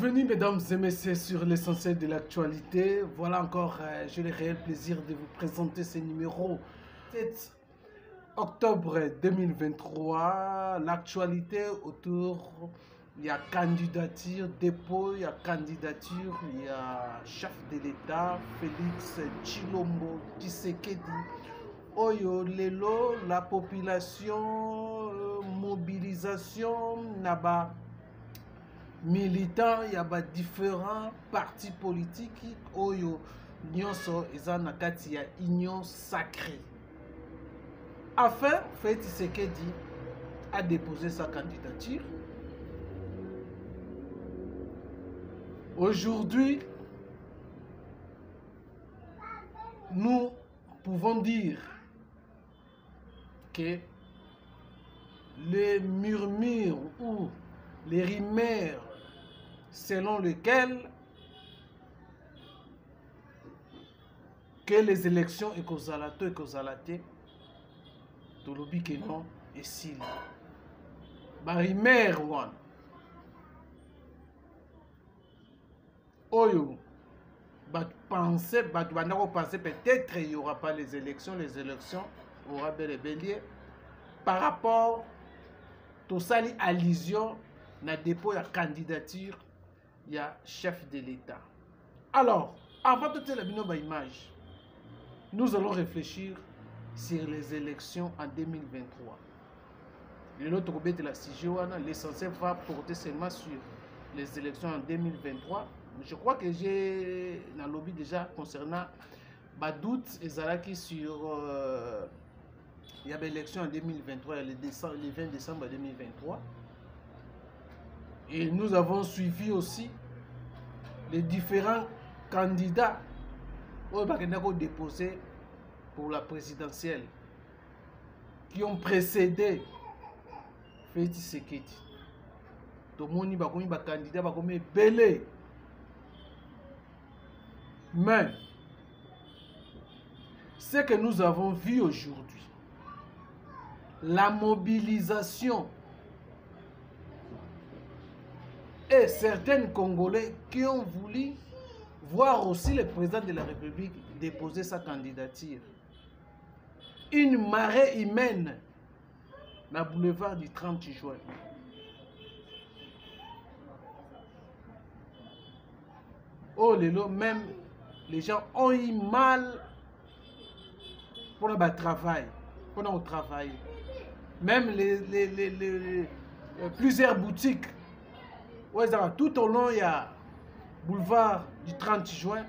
Bienvenue mesdames et messieurs sur l'essentiel de l'actualité. Voilà encore, j'ai le réel plaisir de vous présenter ce numéro 7 octobre 2023. L'actualité autour, il y a candidature, dépôt, il y a candidature, il y a chef de l'État, Félix Tshilombo Tshisekedi. Oyo lelo, la population, mobilisation, naba. Militants, il y a différents partis politiques oyo nyonso eza na kati ya union sacrée. Enfin, Félix Tshisekedi a déposé sa candidature. Aujourd'hui, nous pouvons dire que les murmures ou les rumeurs selon lesquelles que les élections ekozala to ekozala te tolobi ke non esili ba rumeur wana oyo bat penser bat bandako penser peut-être il y aura pas les élections aura bel et bien par rapport to sali allusion na dépôt la candidature il y a chef de l'État. Alors, avant de la image, nous allons réfléchir sur les élections en 2023. Le notre de la CIGEOANA, l'essentiel va porter seulement sur les élections en 2023. Je crois que j'ai dans le lobby déjà concernant doute et Zalaki sur il y avait l'élection en 2023, le 20 décembre 2023. Et nous avons suivi aussi les différents candidats qui ont déposé pour la présidentielle, qui ont précédé Félix Tshisekedi. Tout le monde a des candidats qui ont belé. Mais ce que nous avons vu aujourd'hui, la mobilisation et certains Congolais qui ont voulu voir aussi le président de la République déposer sa candidature. Une marée humaine dans le boulevard du 30 juin. Oh lelo, même les gens ont eu mal pour le travail, pour travailler. Même plusieurs boutiques. Tout au long, il y a boulevard du 30 juin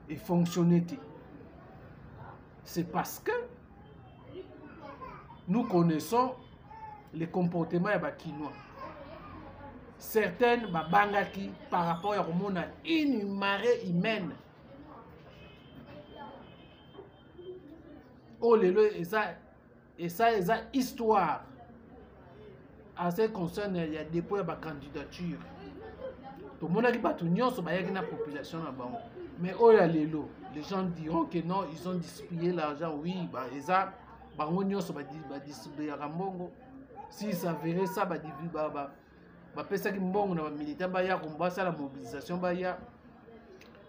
et fonctionnait. C'est parce que nous connaissons les comportements des Kinois. Certaines bangaki par rapport à une marée humaine. Oh et ça histoire. En ce qui concerne, il y a dépôt de candidature. Tout le monde a dit que tout la population. Mais oh, les gens diront que non, ils ont distribué l'argent. Oui, distribuer si ça verrait ça, la mobilisation.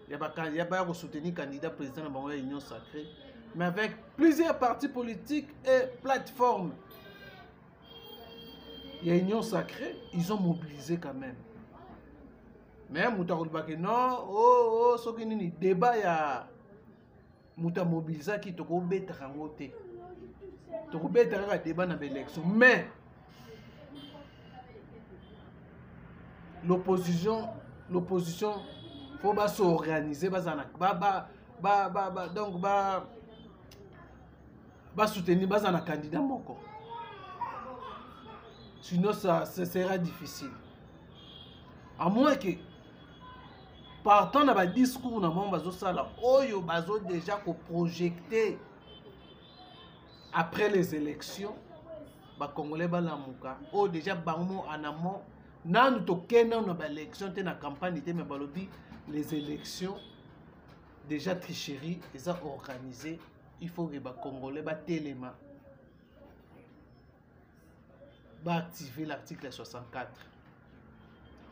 Il y a soutenir candidat président de l'Union sacrée. Mais avec plusieurs partis politiques et plateformes. Il y a une union sacrée, ils ont mobilisé quand même. Mais non, ce qui est débat, il y a mobilisé qui te bête à voter. Tu bête à débat dans l'élection. Mais l'opposition, faut pas s'organiser, donc soutenir un candidat moko. Sinon, ça sera difficile. À moins que, partant dans le discours, oyo bazo déjà projeté après les élections, les Congolais balamuka, oh déjà bango en amont, nan to kena na ba élection te na campagne te mais balobi les élections déjà tricherie, ils ont organisé, il faut que les Congolais ba téléma. Va activer l'article 64.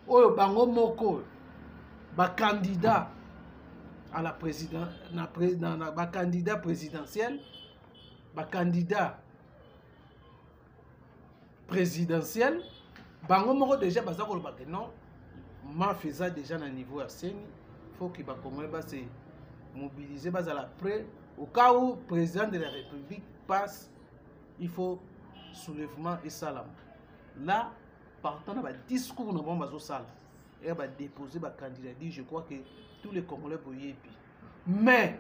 oyo bango moko candidat à la président candidat présidentiel candidat présidentiel bango moko déjà baza koloba que non ma faisant déjà na niveau à Seni faut que ba Congolais ba se mobiliser bazala prêt au cas où président de la République passe il faut soulèvement et salam là partant dans le discours nous avons sala et va déposer ba candidat dit je crois que tous les Congolais boyé mais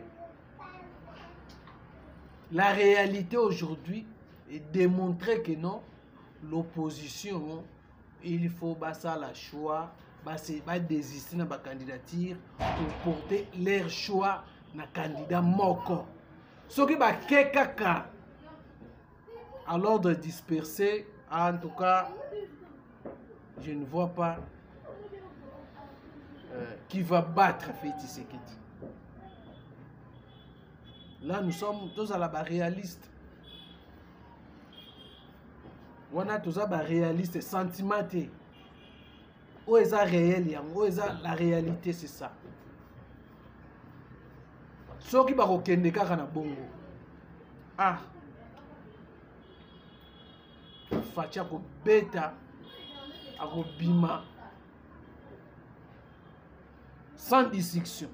la réalité aujourd'hui est démontrer que non l'opposition il faut basa la choix va désister dans la candidature pour porter leur choix na candidat moko ce qui va kekaka alors de disperser en tout cas je ne vois pas qui va battre Félix Tshisekedi. Là nous sommes tous à la réaliste. On a tous à la réaliste sentimenté. Où est ça réel? Où est ça la réalité? C'est ça. Ce qui va reconnaître kaka na bongo. Ah. Facha ko beta ako bima sans discussion.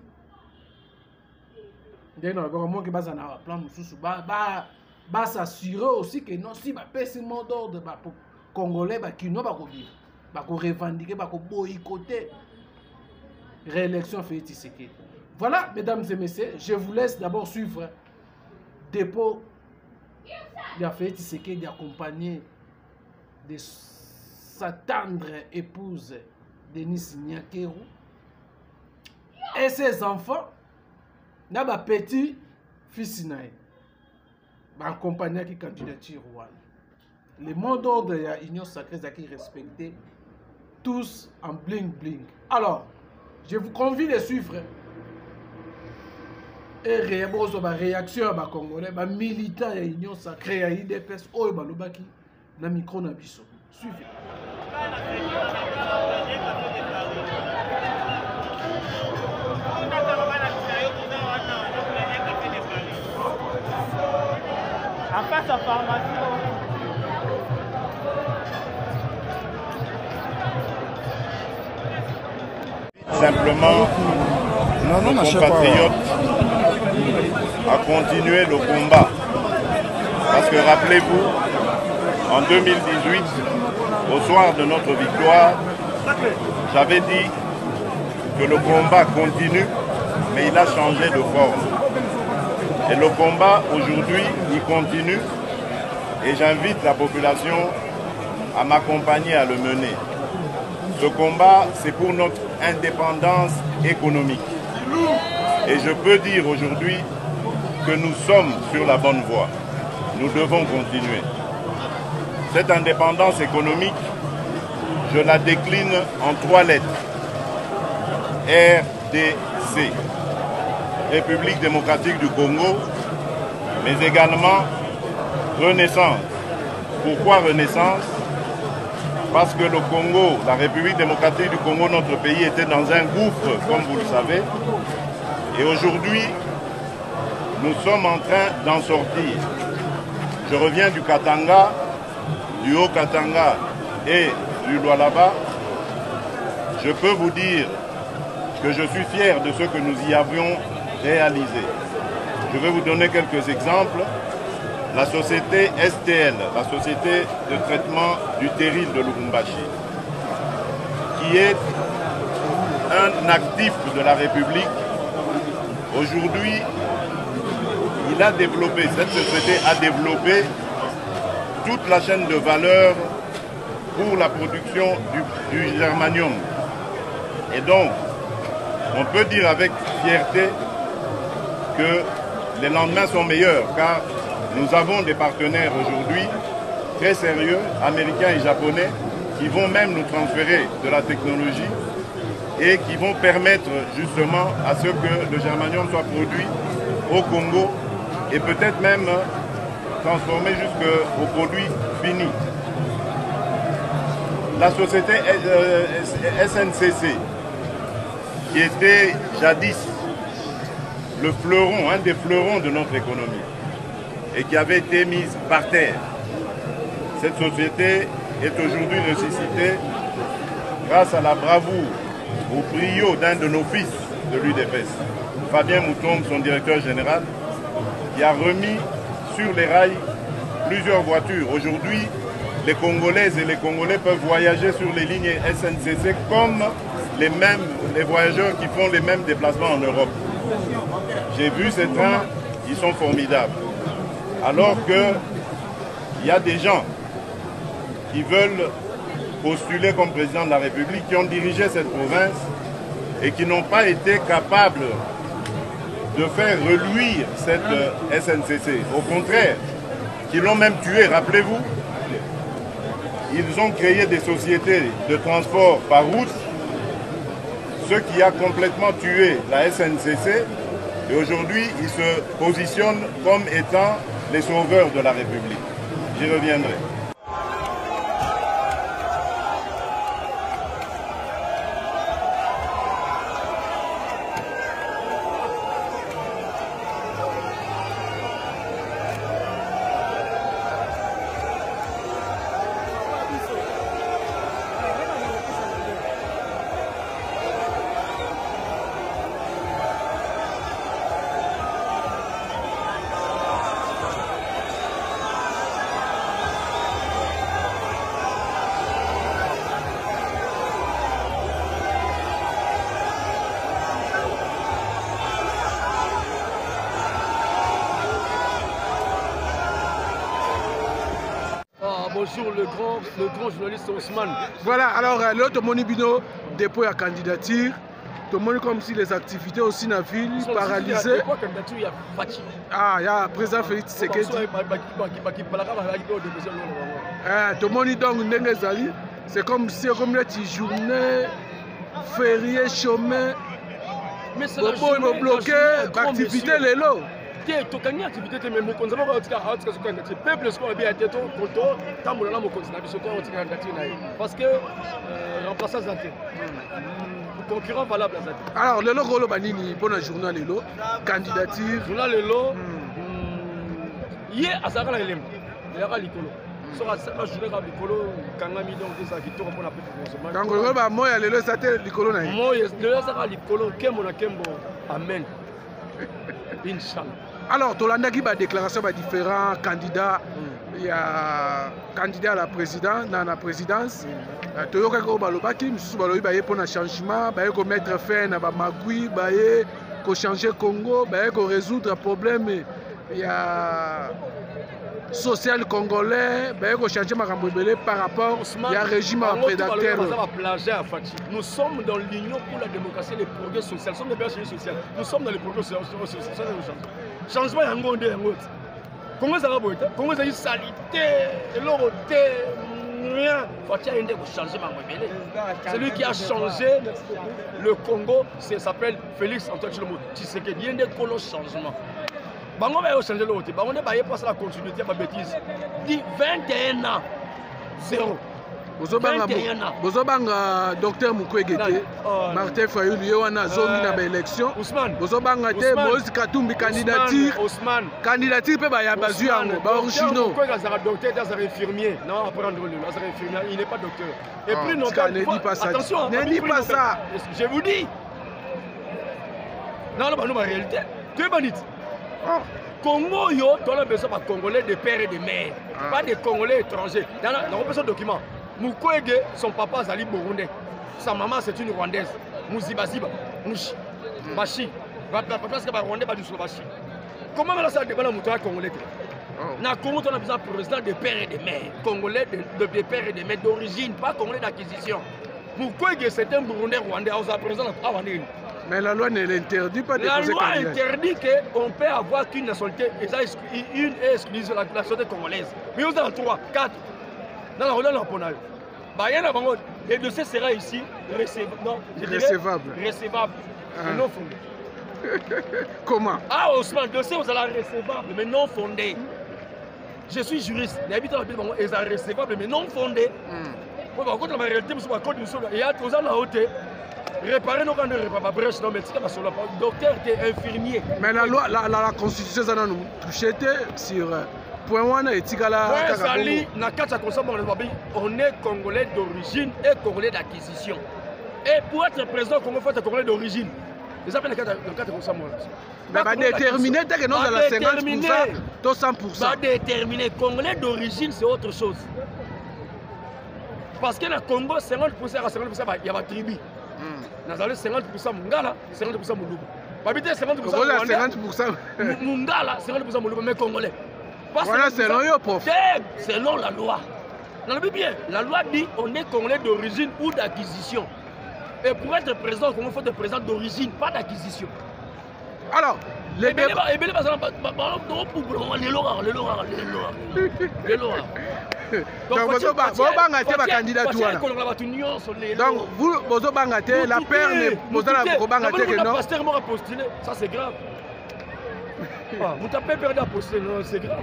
Donc comment que basa na plan mususu ba s'assurer aussi que non si ba pesi mot d'ordre ba congolais ba kino ba ko vivre ba ko revendiquer ba ko boycotter réélection Félix Tshisekedi. Voilà mesdames et messieurs, je vous laisse d'abord suivre dépôt de Félix Tshisekedi accompagné de sa tendre épouse Denis Nyakeru et ses enfants na ba petit fils nae ba accompagné qui candidature royale. Le mot d'ordre de l'Union sacrée qui respecté tous en bling bling. Alors, je vous convie de suivre et réaction à Congolais, ba militants de l'Union sacrée à IDPS oyo balobaki na micro na biso. Suivez. En face à pharmacie. Simplement, nos compatriotes à continuer le combat. Parce que rappelez-vous, en 2018, au soir de notre victoire, j'avais dit que le combat continue, mais il a changé de forme. Et le combat aujourd'hui, il continue et j'invite la population à m'accompagner à le mener. Ce combat, c'est pour notre indépendance économique. Et je peux dire aujourd'hui que nous sommes sur la bonne voie. Nous devons continuer. Cette indépendance économique, je la décline en 3 lettres. RDC. République démocratique du Congo, mais également Renaissance. Pourquoi Renaissance? Parce que le Congo, la République démocratique du Congo, notre pays était dans un gouffre, comme vous le savez. Et aujourd'hui, nous sommes en train d'en sortir. Je reviens du Katanga, du Haut-Katanga et du Lualaba. Je peux vous dire que je suis fier de ce que nous y avions réalisé. Je vais vous donner quelques exemples. La société STL, la société de traitement du terril de Lubumbashi, qui est un actif de la République, aujourd'hui, il a développé, cette société a développé toute la chaîne de valeur pour la production du germanium. Et donc, on peut dire avec fierté que les lendemains sont meilleurs, car nous avons des partenaires aujourd'hui très sérieux, américains et japonais, qui vont même nous transférer de la technologie et qui vont permettre justement à ce que le germanium soit produit au Congo et peut-être même transformé jusqu'au produit fini. la société SNCC, qui était jadis le fleuron, un des fleurons de notre économie, et qui avait été mise par terre. Cette société est aujourd'hui ressuscitée grâce à la bravoure, au brio d'un de nos fils de l'UDPS, Fabien Moutombe, son directeur général, qui a remis sur les rails plusieurs voitures. Aujourd'hui, les Congolaises et les Congolais peuvent voyager sur les lignes SNCC comme les voyageurs qui font les mêmes déplacements en Europe. J'ai vu ces trains, ils sont formidables. Alors qu'il y a des gens qui veulent postuler comme président de la République, qui ont dirigé cette province et qui n'ont pas été capables de faire reluire cette SNCC. Au contraire, qui l'ont même tué, rappelez-vous. Ils ont créé des sociétés de transport par route, ce qui a complètement tué la SNCC. Et aujourd'hui, ils se positionnent comme étant les sauveurs de la République. J'y reviendrai. Bonjour le grand journaliste Ousmane. Voilà, alors l'autre Monibino dépôt à candidature. Tout le monde comme si les activités aussi dans la ville paralysées. Ah, il y a le président Félix Tshisekedi. Tout le monde donc c'est comme si comme une journée fériée, chemin. Mais c'est la journée bloqué l'activité les lots. Tokani activité mais mokonzi ba otika otika so kanga peuple so bien teto koto tambola na mokonzi na biso ko otika ngati na parce que remplaçant Zanté concurrent valable Zanté. Alors le logo lo banini pour le journal lelo candidature journal lelo yé azaka na elembo ya ka likolo so ka journée ka likolo kanga mi donc ça qui toko pona peuple kango lo ba moya lelo ça te likolo na moya lelo ça ka likolo kembo na kembo amen. Inch'Allah. Alors, Tolanda qui a déclaration de différents candidats. Il y a candidat à la présidence. Toyoka ko balobaki mususu balobi baye pour un changement, baye ko mettre fin na ba magui, baye ko changer Congo, baye ko résoudre problème. Il y a social congolais, baye ko changer makambo belé par rapport il y a régime prédateur. Nous sommes dans l'Union pour la démocratie et le progrès social. Nous sommes des personnes sociales. Nous sommes dans le progrès social. Changement y a un monde comment ça va boiter? Comment ça y salité et l'aureté rien. Celui qui a changé le Congo, s'appelle Félix Antoine Tshisekedi. Il y a un gros changement. Bango va changer l'autre. Bango ne va pas passer la continuité à ma bêtise. Dit 21 ans, 0. Bozobanga docteur Mukwege Martin Fayulu yewana zomi na élection bozobanga te Moïse Katumbi candidature pe ba ya bazu yango ba originaux Mukwege azara docteur azara infirmier non apprendre lui azara infirmier il n'est pas docteur et puis non attention ne dis pas ça je vous dis non non ma réalité tu es bandit Congo yo tu as besoin de Congolais de père et de mère pas de Congolais étrangers dans le document Mukwege, son papa Zali Burundais. Sa maman c'est une Rwandaise. Muzibaziba, Mouchi, Bachi. Parce que Rwandais pas du Bachi. Comment on a ça débat dans le Congolais? Na Congo, on a besoin de président de père et de mère. Congolais de père et de mère d'origine, pas Congolais d'acquisition. Mukwege c'est un Burundais Rwandais. On a président de Rwandais. Mais la loi ne l'interdit pas de la loi interdit qu'on peut avoir qu'une nationalité, une exclusive la nationalité congolaise. Mais on a 3, 4. Dans la Rwanda, le dossier sera ici recevable. Mais non fondé. Comment? Ah, Ousmane, le dossier sera recevable, mais non fondé. Je suis juriste. Les habitants de la ville sont recevable, mais non fondé. Contre la réalité, nous sommes il y a tous la haute. Réparer nos grandes brèches, non, mais c'est pas seulement docteur, infirmier. Mais la loi, la constitution, ça nous touche sur point one et Tigala. On est congolais d'origine et congolais d'acquisition. Et pour être président, Congo, il faut être congolais d'origine. Ils appellent le cadre comme ça, moi. Mais va déterminer, dès que nous avons 50%, tout 100%. Va déterminer. Congolais d'origine, c'est autre chose. Parce que le Congo, 50% à 50%, il y a ma tribu. Nous avons 50% Mungala, 50% Moulouba. Pas 50% Mungala, 50% Moulouba, mais Congolais. Voilà, selon la loi. Bien, la loi dit on est Congolais d'origine ou d'acquisition. Et pour être président, il faut être président d'origine, pas d'acquisition. Alors, les débats. Donc, vous avez candidature. Donc, vous avez la paire, vous avez non. Ça, c'est grave. Vous avez perdu à postuler, c'est grave.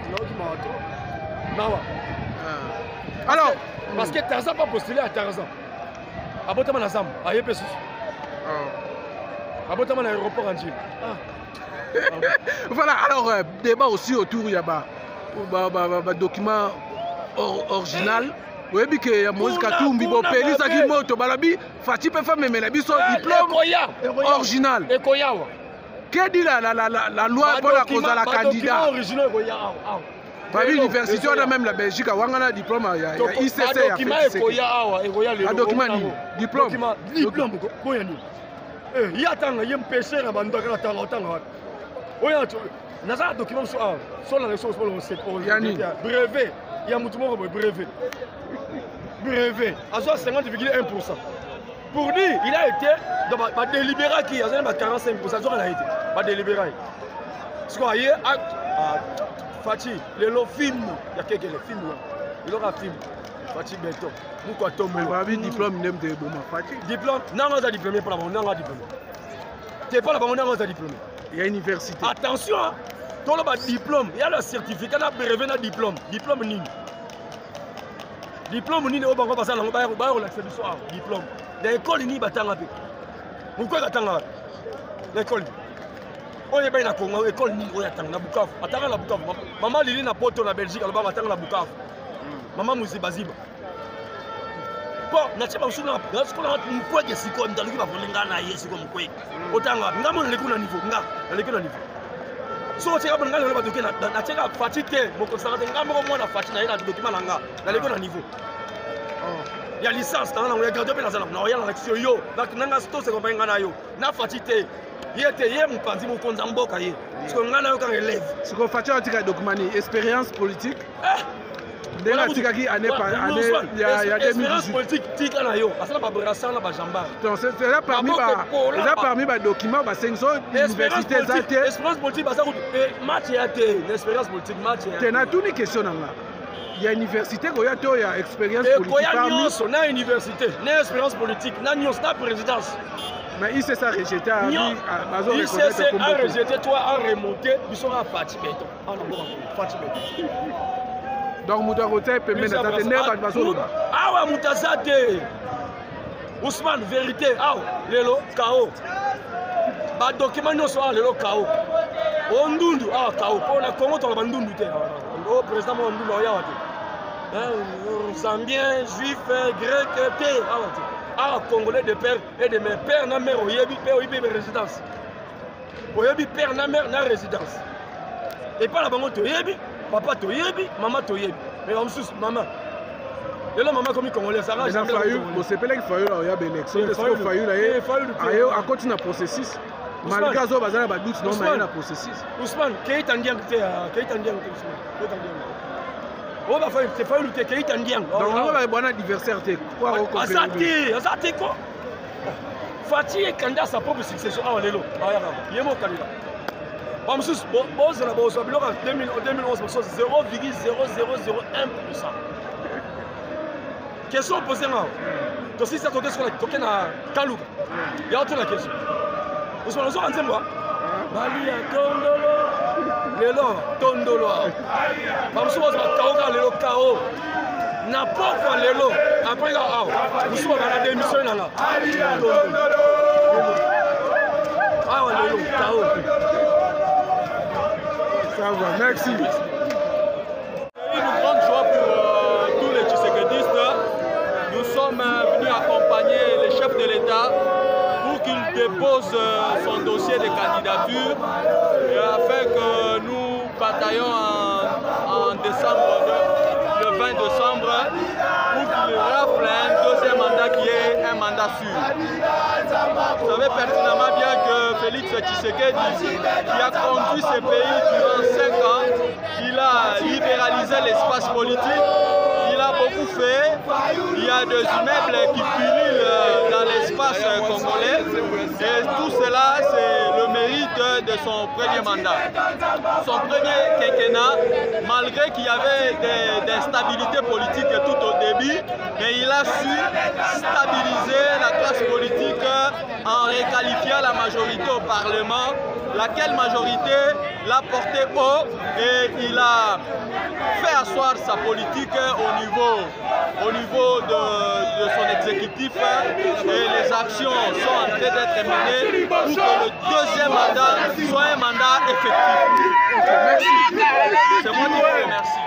Non, alors, parce que Tarzan n'a pas postulé à Tarzan. À Botaman Azam, à Yepes. À l'aéroport en Gilles. Voilà, alors, débat aussi autour, il y a un document original. Oui, mais il y a Moïse Katumbi, Bopeli, Sakimoto, Balabi, Fatih Pefa, mais il a son diplôme original. Qu'est-ce dit la loi pour la cause à la candidat? L'université, on a même la Belgique, on a un diplôme, il y a ICC. Un document, diplôme. Il y a un péché à Bandaka, il y a un document sur la ressource pour le brevet. Il y a un brevet. Brevet. À 50,1%. Pour dire, il a été délibéré qui a 45%. Il a été délibéré. Ce qu'on a eu, Fatih, le film, il y a quelques films. Il y a un film. Fatih Beto. Pourquoi tomber? Diplôme, il y a Fatih. Diplôme, non, on a diplômé pour la bonne, on a diplômé. Tu n'es pas la bonne, on a diplômé. Il y a une université. Attention, tu as le diplôme, il y a le certificat, il y a le brevet, diplôme. Diplôme, ni. Diplôme, ni, on va passer à l'expédition. Diplôme. Dans l'école, il y a un peu. Pourquoi il y a un peu? L'école. On est bien à Congo, l'école, il y a un peu. Attends, la Bukavu. Maman, il est à Porto, la Belgique, elle va attendre la Bukavu. Maman, Moussé Baziba. Bon, je ne sais pas si on a un peu de siko, mais on a un peu de siko. Autant, on a un niveau. So, tu as un niveau. Il y a licence, il y a gradé dans la il y a l'action, il y a ce qu'on fait, c'est un document, expérience politique. Il y a expérience politique, parmi les documents, l'université, expérience politique, match et expérience politique, match et une question. Il y a une université, il y a expérience politique. Il y a une université, il y a expérience politique, il y a une présidence. Mais il s'est rejeté à ICC a rejeté, toi a remonté, ils sont à Fatih Beto. Donc, Moutarote peut mettre à la ah ouais, Moutazate. Ousmane, vérité. Ah, Lelo, KO. Bah, document, nous sommes Lelo, KO. Ondundu, ah, KO. Pour la Congo, tu as Ondundu. Oh, président, Ondundu, il y a Zambien, juif, grec, ah, Congolais de père et de mère. Père, na mère, oyebi, père, oyebi, résidence. Oyebi, père, na mère, na résidence. Et pas la banque, oyebi. Papa toyebi, maman toyebi. Mais on sous maman. Et là maman comme congolais ça va jamais. Vous savez qu'il faut il y a une élection parce qu'il faut là à continuer le processus. Malgré ça bazana ba doute non mais na processus. Ousmane, qui tandiang te qui tandiang te Ousmane. On va faire c'est fallu lutter qui tandiang. Donc on va bon adversaire te quoi au Azati quoi. Fatih est candidat à sa propre succession à Lelo. Il est mon candidat. En 2011, 0,0001%. Question posée là. Donc si ça tourne sur la token à Kalou, il y a autre la question. Vous savez, nous sommes en Mali à Tondolo. Le long, Tondolo. Nous sommes à Kaoga, le KO. na pokwa lelo après nga awa musu bana démission nanga awa lelo tao ça va merci. Une grande joie pour tous les tshisekedi. Nous sommes venus accompagner le chef de l'État pour qu'il dépose son dossier de candidature et afin que nous bataillons en décembre, le 20 décembre, pour qu'il rafle un deuxième mandat qui est un mandat sûr. Vous savez pertinemment bien que Félix Tshisekedi, qui a conduit ce pays durant 5 ans, il a libéralisé l'espace politique, il a beaucoup fait, il y a des immeubles qui pullulent dans l'espace congolais et tout cela c'est le mérite de son premier mandat. Son premier quinquennat, malgré qu'il y avait des instabilités politiques tout au début, mais il a su stabiliser la classe politique en réqualifiant la majorité au Parlement, laquelle majorité l'a porté haut et il a fait asseoir sa politique au niveau de son exécutif et les actions sont en train d'être menées pour que le deuxième mandat soit un mandat effectif. Merci. C'est moi qui vous remercie.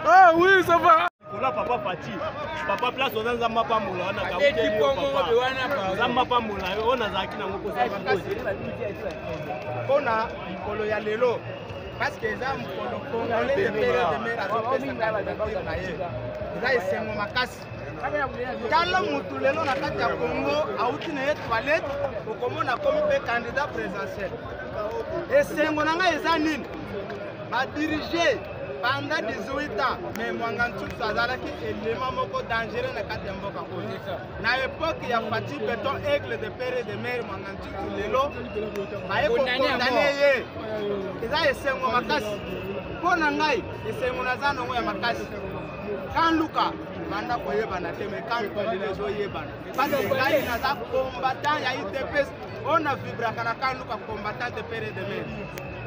Ah oui, ça va. Papa Fati, papa place on a zamba pa moula on a kabute papa zamba pa moula on a zaki na ngoko sa on a ikolo ya lelo parce que za mukolo congolais de pere de mer azopesa na ye za esengo makasi tala mutu lelo na kati ya Congo auti na ye toilette okomona komi pe candidat présidentiel esengo na ngai eza nini ba diriger pendant 18 ans, mais Mwangantutu azalaki élément moko dangereux na kati ya mboka oyo. Na époque ya Fati Beton aigle de pere de mer Mwangantutu lelo baye ko condamné ye. Eza esengo makasi. Mpo na ngai esengo naza nango ya makasi. Kan luka banda koyebana te mais kan kombinaison oyebana. Parce que ngai naza combattant ya UDPS on a vibraka na kan luka combattant de pere de mer.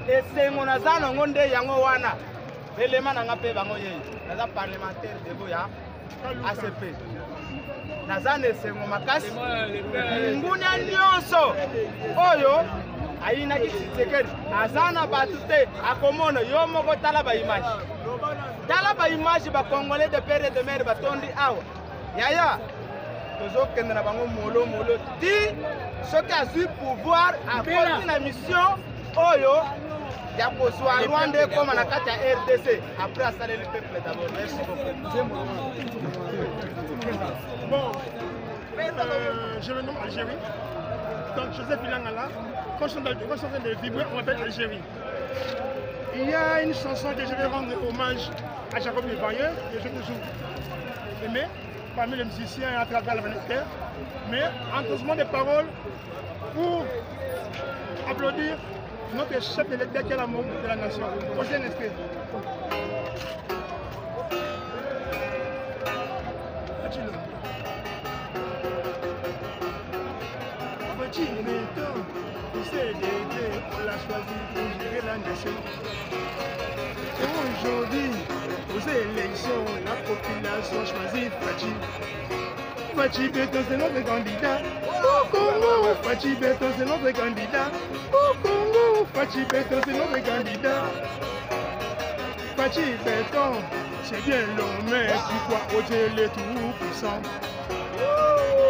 Esengo naza nango nde yango wana. Élément nanga pe bango ye naza parlementaire de boya ACP naza nesengo makasi ngunya nyonso oyo ayina Tshisekedi azana batu te akomona yo moko tala ba image ba congolais de pere de mer batondi awa yaya tozokende na bango molo ti soki azwi pouvoir akoti na mission oyo ya kozwa Rwanda comme na kati ya RDC après assaler le peuple d'abord. Merci beaucoup. Bon, je me nomme Algérie. Donc Joseph Ilangala, quand je suis en train de vibrer, on m'appelle Algérie. Il y a une chanson que je vais rendre hommage à Jacob Levailleux, que j'ai toujours aimé, parmi les musiciens et à travers la planète. Mais entre des paroles pour applaudir notre chef de l'État qui est l'amour de la nation. Prochain extrait. Petit méthode, vous savez, on l'a choisi pour gérer la nation. Aujourd'hui, aux élections, la population choisit Fati. Fati Beton, c'est notre candidat. Au Congo, Fati Beton, c'est notre candidat. Au Congo, Fati Beton, c'est notre candidat. Fati Beton, c'est bien l'homme qui croit au Dieu tout-puissant.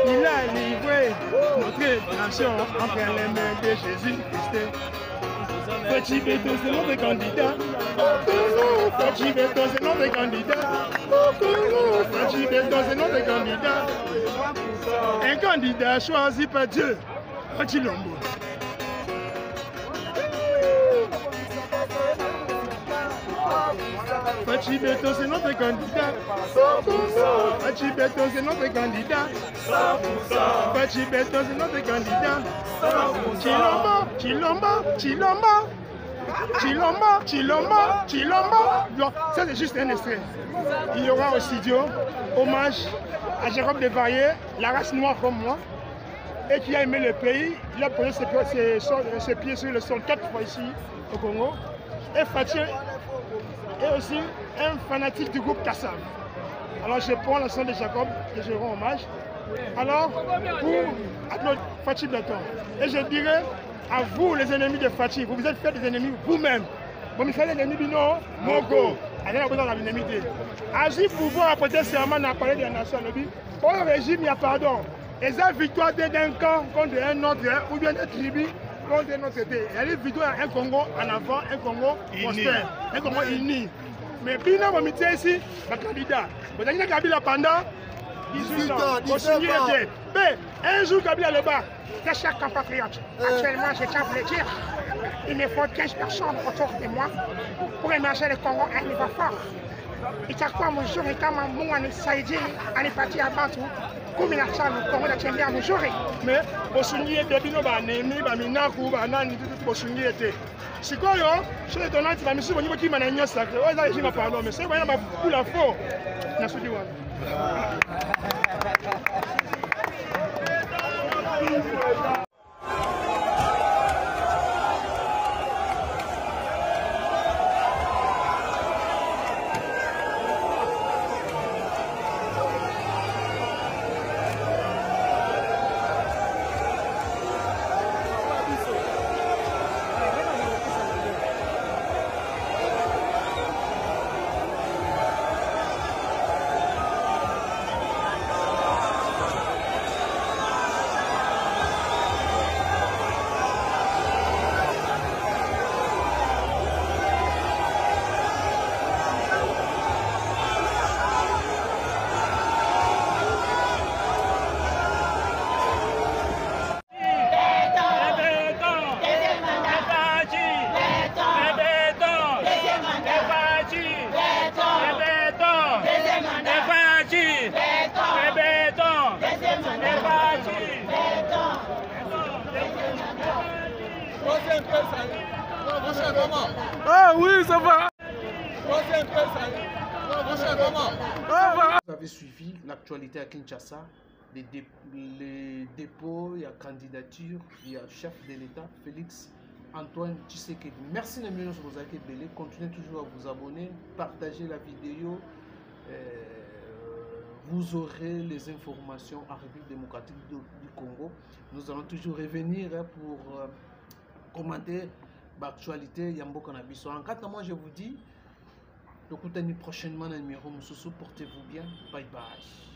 Il a livré notre nation entre les mains de Jésus-Christ. Fati Beton, c'est notre candidat. Au Congo, Fati Beton, c'est notre candidat. Au Congo, Fati Beton, c'est notre candidat. Un candidat choisi par Dieu, Fati Lombo. Fati Beton, c'est notre candidat. Fati Beton, c'est notre candidat. Fati Beton, c'est notre candidat. Chilombo, Chilombo, Chilombo. Chilombo. Donc, ça c'est juste un extrait. Il y aura au studio hommage à Jérôme Desvarieux, la race noire comme moi, et qui a aimé le pays. Il a posé ses pieds sur le sol 4 fois ici au Congo. Et Fatih est aussi un fanatique du groupe Kassav. Alors je prends le son de Jacob et je rends hommage. Alors, pour Fatih Béton, et je dirais à vous les ennemis de Fatih, vous vous êtes fait des ennemis vous-même. Vous me faites des ennemis, non, Moko. Allez, on a l'ennemi. Agir pouvoir apporter serment dans la parole de la nation. Au régime, il y a pardon. Et ça, victoire d'un camp contre un autre, ou bien des tribus contre un autre. Il y a des victoires, un Congo en avant, un Congo prospère, un Congo uni. Mais Bina va mettre ici, le candidat. Vous avez dit Kabila pendant 18 ans. Mais un jour, Kabila le bas, c'est chaque compatriote. Actuellement, je tiens à vous le dire, il me faut 15 personnes autour de moi pour émerger le Congo à un niveau fort. Et chaque fois, mon jour, quand mon Saïdi, on est parti à Bantou, comme il a ça, le Congo, il a mon jour. Mais, au souvenir de Bino, Nemi, Minakou, Banani, tout au souvenir était. Si quoi, je suis étonnant, tu vas me suivre au niveau qui m'a dit sacré. Ouais, ça, je n'ai pas mais c'est vraiment pour la faux. Merci. Ah oui, ça va. Vous avez suivi l'actualité à Kinshasa, les dépôts, il y a candidature, il y a chef de l'État, Félix Antoine Tshisekedi. Merci de nous Belé. Continuez toujours à vous abonner, partagez la vidéo. Vous aurez les informations en République démocratique du Congo. Nous allons toujours revenir pour commenter l'actualité Yambo Cannabis. En cas de moi, je vous dis, écoutez-nous prochainement dans le numéro. Portez-vous bien. Bye bye.